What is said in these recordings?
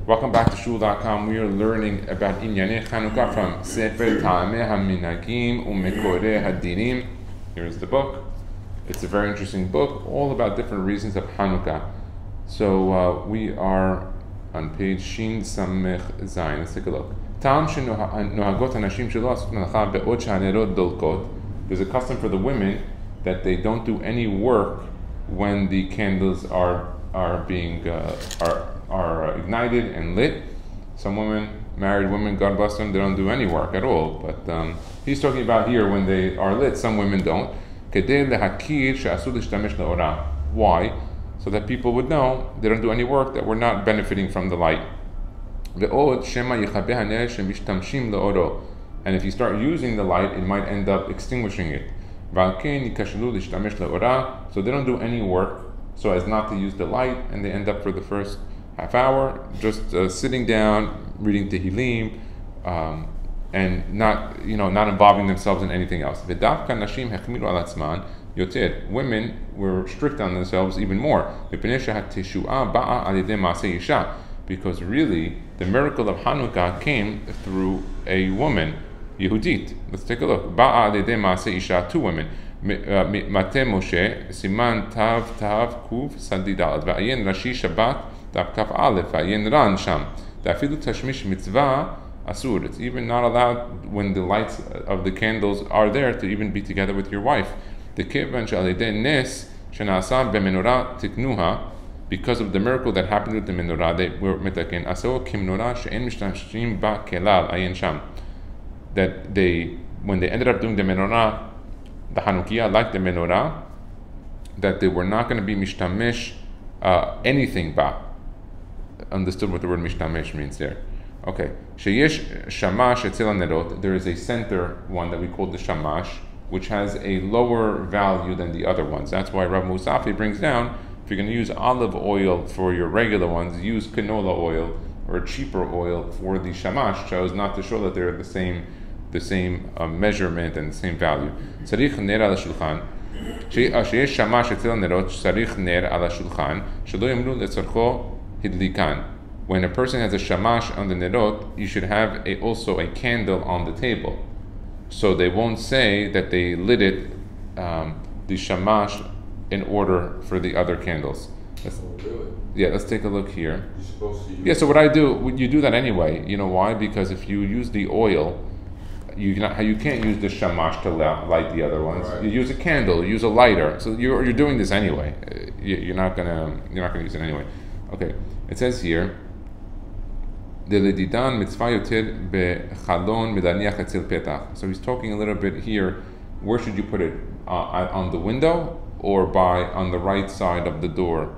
Welcome back to Shul.com. We are learning about Inyanei Chanukah from Sefer Ta'ameh HaMinhagim U'Mekoreh HaDinim. Here's the book. It's a very interesting book, all about different reasons of Hanukkah. So we are on page Shin Samech Zayin. Let's take a look. Ta'am shenohagot hanashim shelo asot melacha be'od shehanerot dolkot. There's a custom for the women that they don't do any work when the candles are ignited and lit. Some women, married women, God bless them, they don't do any work at all. But he's talking about here when they are lit. Some women don't. Why? So that people would know they don't do any work, that we're not benefiting from the light. And if you start using the light, it might end up extinguishing it. So they don't do any work so as not to use the light, and they end up for the first half hour just sitting down, reading Tehillim, and not involving themselves in anything else. Women were strict on themselves even more, because really the miracle of Hanukkah came through a woman, Yehudit. Let's take a look. Ba'a alidei maaseh isha, two women. Mate Moshe, Siman Tav Kuf Sadi Dalad. Va'ayin Rashi Shabbat Tav Kaf Aleph. Va'ayin Ran Sham. Da'afilu Tashmish Mitzvah Asur. It's even not allowed when the lights of the candles are there to even be together with your wife. The Kivan Shalidei Nes Shenasa Bemenorah Tiknuha. Because of the miracle that happened with the menorah, they were mitaken. Aseo Kimnorah She'en Mishtashim Ba Kelal Ayin Sham. That when they ended up doing the menorah, the Hanukkah, like the menorah, that they were not going to be mishtamesh anything ba. Understood what the word mishtamesh means there. Okay. Sheyesh shamash etzel hanerot. There is a center one that we call the shamash, which has a lower value than the other ones. That's why Rav Musafi brings down, if you're going to use olive oil for your regular ones, use canola oil or cheaper oil for the shamash, shows not to show that they're the same measurement and the same value. Tzarich ner ala shulchan. Sheyesh shamash etzel nerot, tzarich ner ala shulchan, shelo yamru letzarcho hidlikan. When a person has a shamash on the nerot, you should have also a candle on the table, so they won't say that they lit it, the shamash, in order for the other candles. Yeah, let's take a look here. You're supposed to use. Yeah, so what I do, you do that anyway. You know why? Because if you use the oil, you can't use the shamash to light the other ones. Right. You use a candle, you use a lighter. So you're doing this anyway. You're not gonna use it anyway. Okay, it says here. So he's talking a little bit here. Where should you put it? On the window or on the right side of the door,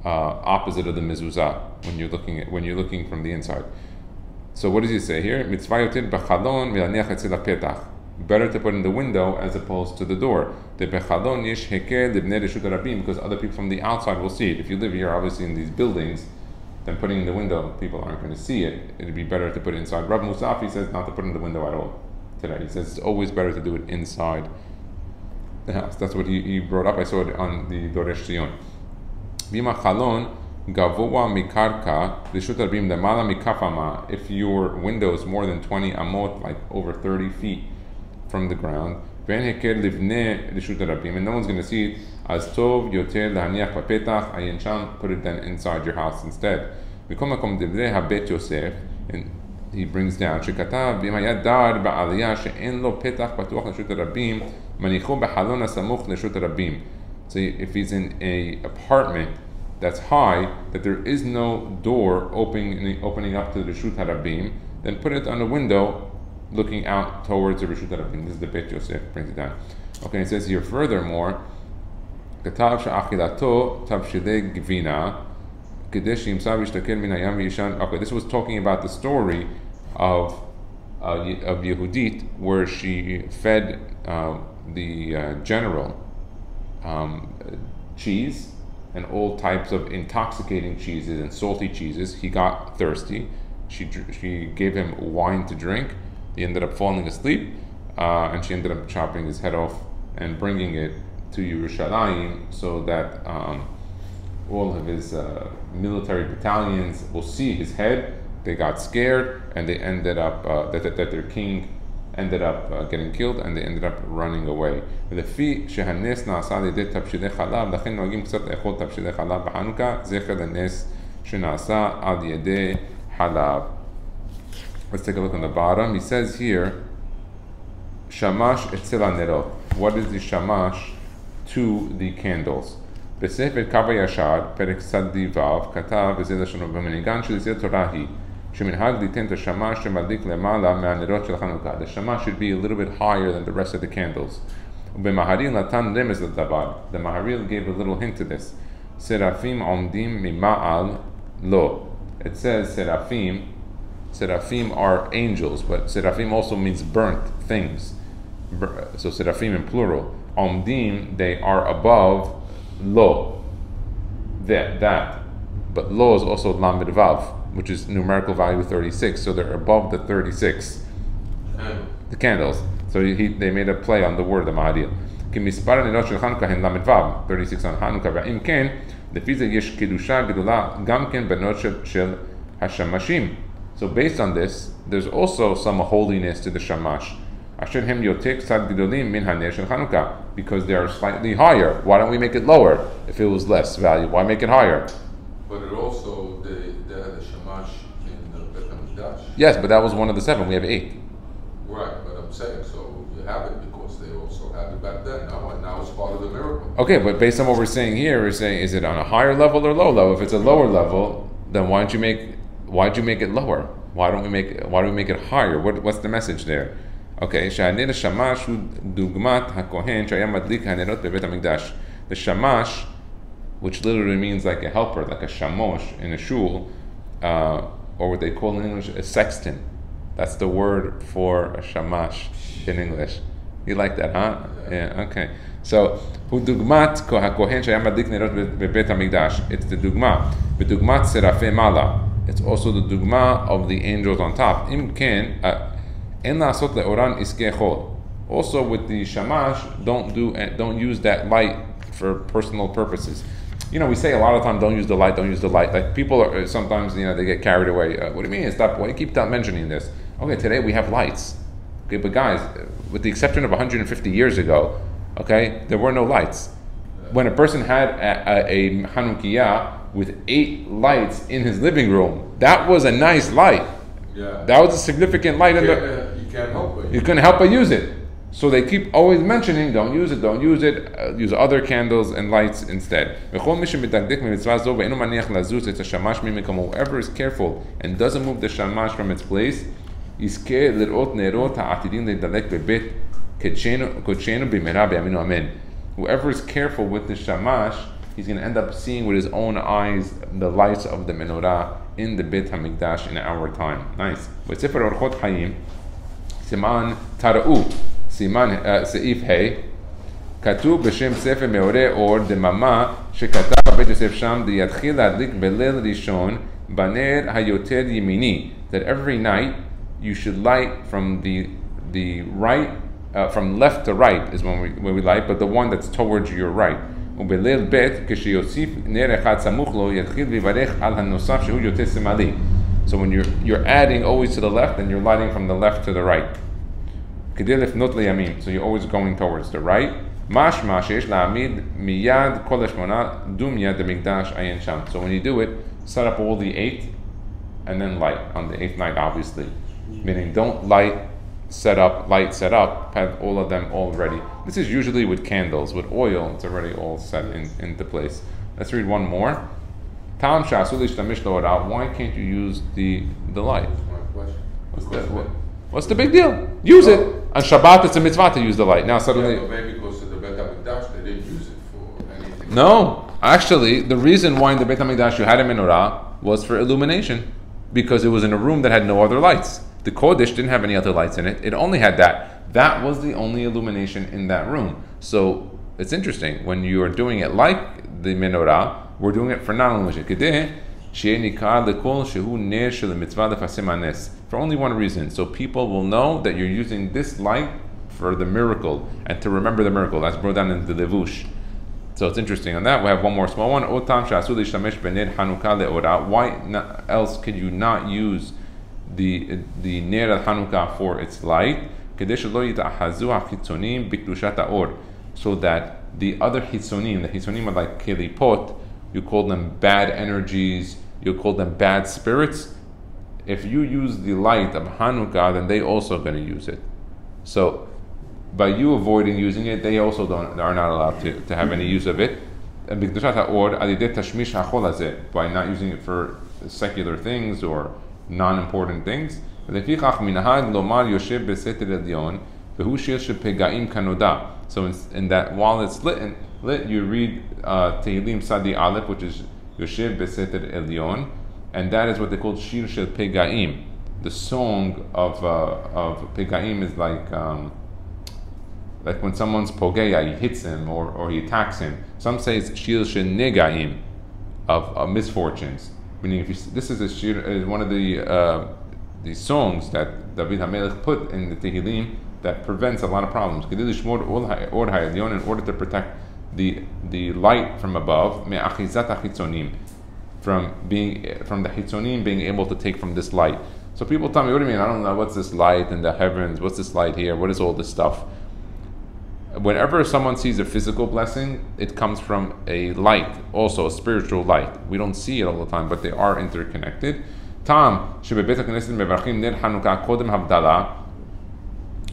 opposite of the mezuzah when you're looking from the inside. So what does he say here? Better to put in the window as opposed to the door. Because other people from the outside will see it. If you live here, obviously in these buildings, then putting in the window, people aren't going to see it. It'd be better to put it inside. Rav Musafi says not to put in the window at all today. He says it's always better to do it inside the house. That's what he brought up. I saw it on the Doresh Zion. Bima chalon gavoa mikarka reshut rabim demala mikafama. If your window is more than 20 amot, like over 30 feet from the ground, ven heker livne reshut rabim, and no one's going to see it. As tov yoter lahaniach bapetach ayin sham. Put it then inside your house instead. Mikom makom divrei habet Yosef, and he brings down shekatav b'mayad dar ba'aliyah she'en lo petach patuach reshut rabim manichu b'halon hasamuch reshut rabim. So if he's in a apartment that's high, that there is no door opening up to the Reshut HaRabim, then put it on a window looking out towards the Reshut HaRabim. This is the Bet Yosef, brings it down. Okay, it says here furthermore, Katav she'achilato tavshilei gvina kedesh yimsav yishtakel min hayam v'yishan. Okay, this was talking about the story of Yehudit, where she fed the general cheese and all types of intoxicating cheeses and salty cheeses. He got thirsty. She gave him wine to drink. He ended up falling asleep, and she ended up chopping his head off and bringing it to Yerushalayim, so that all of his military battalions will see his head. They got scared, and they ended up that their king ended up getting killed, and they ended up running away. ולפי שהנס נעשה על ידי תבשילי חלב, לכן נוהגים קצת לאכול תבשילי חלב בחנוכה, זכר לנס שנעשה על ידי חלב. Let's take a look on the bottom. He says here, shamash etzel hanerot. What is the shamash to the candles? בספר קו הישר, פרק צ"ו, כתב, וזה לשונו, במנהיגן של ישראל תורה היא, שמנהג ליתן את השמש שמדליק למעלה מהנרות של חנוכה. The shamash should be a little bit higher than the rest of the candles. ובמהריל נתן רמז לדבר. The Maharil gave a little hint to this. סרפים עומדים ממעל לו. It says seraphim are angels, but seraphim also means burnt things. So seraphim in plural. Omdim, they are above lo. That. But lo is also lamed vav, which is numerical value 36. So they're above the 36. The candles. So they made a play on the word, the Maharil. כי מספר הנרות של חנוכה הן למד ו' 36 on חנוכה, ואם כן, לפי זה יש קידושה גדולה גם כן בנרות של השמשים. So based on this, there's also some holiness to the shamash. אשר הם יותר קצת גדולים מן הנר של חנוכה, because they are slightly higher. Why don't we make it lower if it was less value? Why make it higher? But it also, they had a shamash in the Bet HaMikdash. Yes, but that was one of the 7. We have 8. Right, but I'm saying, so you have it because they also had it back then. Now it's part of the miracle. Okay, but based on what we're saying here, we're saying, is it on a higher level or low level? If it's a lower level, then why'd you make it lower? Why do we make it higher? What's the message there? Okay, שהנר השמש הוא דוגמת הכהן שהיה מדליק הנרות בבית המקדש. The shamash, which literally means like a helper, like a shamosh in a shul, or what they call in English a sexton. That's the word for a shamash in English. You like that, huh? Yeah, okay. So, הוא דוגמת הכהן שהיה מדליק נרות בבית המקדש. It's the דוגמה. ודוגמת סרפי מעלה. It's also the dugma of the angels on top. Im ken en lasot leoran iskei chol. Also with the shamash, don't use that light for personal purposes. You know, we say a lot of times, don't use the light. Like people are sometimes, they get carried away. What do you mean? Stop. Why you keep mentioning this? Okay, today we have lights. Okay, but guys, with the exception of 150 years ago, okay, there were no lights. When a person had a Hanukkah with 8 lights in his living room, that was a nice light. Yeah. That was a significant light. You can't help it. You couldn't help but use it. So they keep always mentioning, don't use it, use other candles and lights instead. Whoever is careful and doesn't move the shamash from its place, whoever is careful with the shamash, he's going to end up seeing with his own eyes the lights of the menorah in the Beit HaMikdash in our time. Nice. בספר אורחות חיים, סימן תראו, סימן סעיף ה', כתוב בשם ספר מאורי אור דממה, שכתב בית יוסף שם, ליתחיל להדליק בליל ראשון, בנר היותר ימיני, that every night you should light from the right, from left to right is when we light, but the one that's towards your right. ובליל ב' כשיוסיף נר אחד סמוך לו יתחיל ויברך על הנוסף שהוא יותר שמאלי. So when you're adding always to the left, and you're lighting from the left to the right. כדי לפנות לימין, so you're always going towards the right. משמע שיש להעמיד מיד כל השמונה דומיה דמקדש עיין שם. So when you do it, set up all the 8 and then light on the 8th night, obviously. Meaning don't light set up, have all of them all ready. This is usually with candles. With oil, it's already all set into place. Let's read one more. Why can't you use the light? What's the big deal? Use it. On Shabbat, it's a mitzvah to use the light. Now suddenly... Yeah, but maybe because of the Bet HaMikdash, they didn't use it for anything. No. Actually, the reason why in the Beit HaMikdash you had a menorah was for illumination. Because it was in a room that had no other lights. The Kodesh didn't have any other lights in it. It only had that. That was the only illumination in that room. So it's interesting. When you are doing it like the menorah, we're doing it for non-illumination. For only one reason. So people will know that you're using this light for the miracle and to remember the miracle. That's brought down in the Levush. So it's interesting on that. We have one more small one. Otam she'asu l'shtamesh b'ner Hanukkah le'ora. Why else could you not use the ner al Hanukkah for its light? Kedei shelo yita'ahazu hachitzonim b'kedushat ha'or, so that the other hitzonim, the hitzonim are like kelipot, you call them bad energies, you call them bad spirits. If you use the light of Hanukkah, then they also going to use it. So by you avoiding using it, they also are not allowed to have any use of it. And by not using it for secular things or non-important things. So in that, while it's lit, you read Tehillim Sadi Aleph, which is Yoshev Beseter Elyon, and that is what they call Shir Shel Pegaim. The song of Pegaim is like when someone's pogeya, he hits him or he attacks him. Some say it's Shir Shel Negaim, of misfortunes. Meaning, this is a shir, is one of the songs that David HaMelech put in the Tehillim that prevents a lot of problems. In order to protect the light from above, from the hitzonim being able to take from this light. So people tell me, what do you mean? I don't know, what's this light in the heavens? What's this light here? What is all this stuff? Whenever someone sees a physical blessing, it comes from a light, also a spiritual light. We don't see it all the time, but they are interconnected.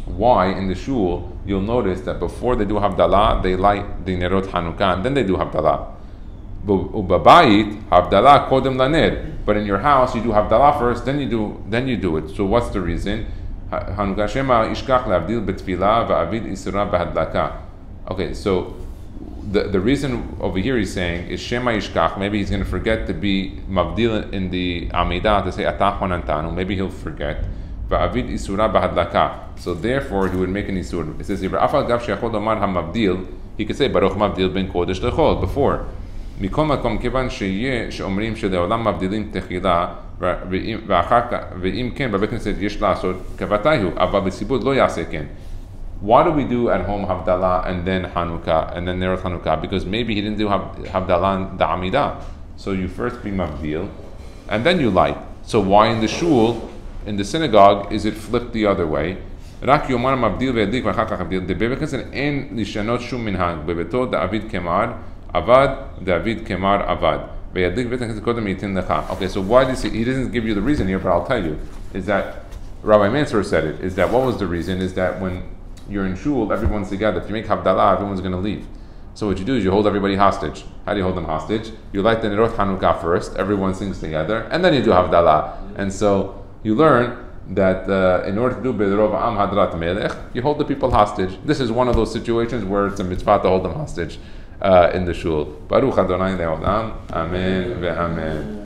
Why in the shul you'll notice that before they do Havdalah, they light the Nerot Hanukkah, and then they do Havdalah. But in your house you do Havdalah first, then you do it. So what's the reason? Okay, so the reason over here he's saying is Shema Yishkach. Maybe he's going to forget to be Mavdil in the Amidah to say Atah Honantanu. Maybe he'll forget. So therefore he would make an Isur. It says here, he could say Baruch Mavdil ben Kodesh Lechol before. מכל מקום, כיוון שאומרים שלעולם מבדילים תחילה ואם כן בבית כנסת יש לעשות כבתיהו, אבל בציבור לא יעשה כן. Why do we do at home Havdalah and then Hanukkah and then Nerot Hanukkah? Because maybe he didn't do Havdalah in the Amidah. So you first be Mavdil and then you light. So why in the shul, in the synagogue, is it flipped the other way? רק יאמר מבדיל והדליק ואחר כך מבדיל. בבית כנסת אין לשנות שום מנהג. בביתו דוד כמר Avad, David Kemar Avad. Okay, so why does he doesn't give you the reason here, but I'll tell you, is that Rabbi Mansour said it, is that what was the reason? Is that when you're in shul, everyone's together. If you make Havdalah, everyone's going to leave. So what you do is you hold everybody hostage. How do you hold them hostage? You light the Nerot Hanukkah first, everyone sings together, and then you do Havdalah. And so you learn that in order to do B'derov Am Hadrat Melech, you hold the people hostage. This is one of those situations where it's a mitzvah to hold them hostage. In the shul. Baruch Adonai Le'olam. Amen ve'amen.